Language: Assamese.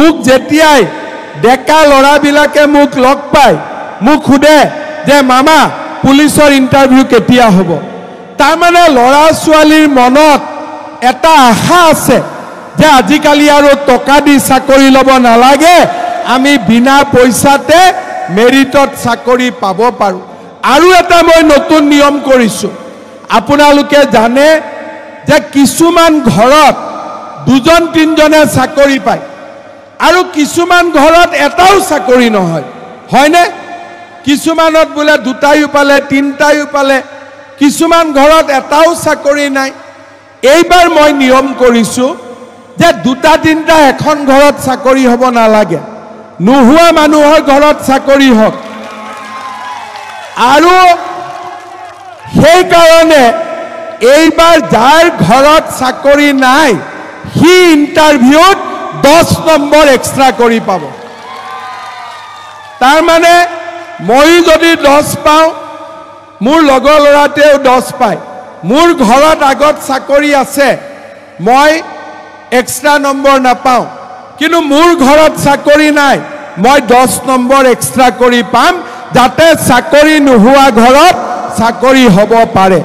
মোক যেতিয়াই ডেকা ল'ৰাবিলাকে মোক লগ পায় মোক সোধে যে মামা পুলিচৰ ইণ্টাৰভিউ কেতিয়া হ'ব তাৰমানে ল'ৰা ছোৱালীৰ মনত এটা আশা আছে যে আজিকালি আৰু টকা দি চাকৰি ল'ব নালাগে আমি বিনা পইচাতে মেৰিটত চাকৰি পাব পাৰোঁ আৰু এটা মই নতুন নিয়ম কৰিছোঁ আপোনালোকে জানে যে কিছুমান ঘৰত দুজন তিনজনে চাকৰি পায় আৰু কিছুমান ঘৰত এটাও চাকৰি নহয় হয়নে কিছুমানত বোলে দুটাইও পালে তিনটাইও পালে কিছুমান ঘৰত এটাও চাকৰি নাই এইবাৰ মই নিয়ম কৰিছোঁ যে দুটা তিনটা এখন ঘৰত চাকৰি হ'ব নালাগে নোহোৱা মানুহৰ ঘৰত চাকৰি হওক আৰু সেই কাৰণে এইবাৰ যাৰ ঘৰত চাকৰি নাই হি ইণ্টাৰভিউত 10 নম্বৰ এক্সট্ৰা কৰি পাব তাৰ মানে মই যদি 10 পাওঁ মোৰ লগৰ ল'ৰাটেও 10 পায় মোৰ ঘৰত আগত চাকৰি আছে মই এক্সট্ৰা নম্বৰ নাপাওঁ কিন্তু মোৰ ঘৰত চাকৰি নাই মই 10 নম্বৰ এক্সট্ৰা কৰি পাম যাতে চাকৰি নোহোৱা ঘৰত চাকৰি হ'ব পাৰে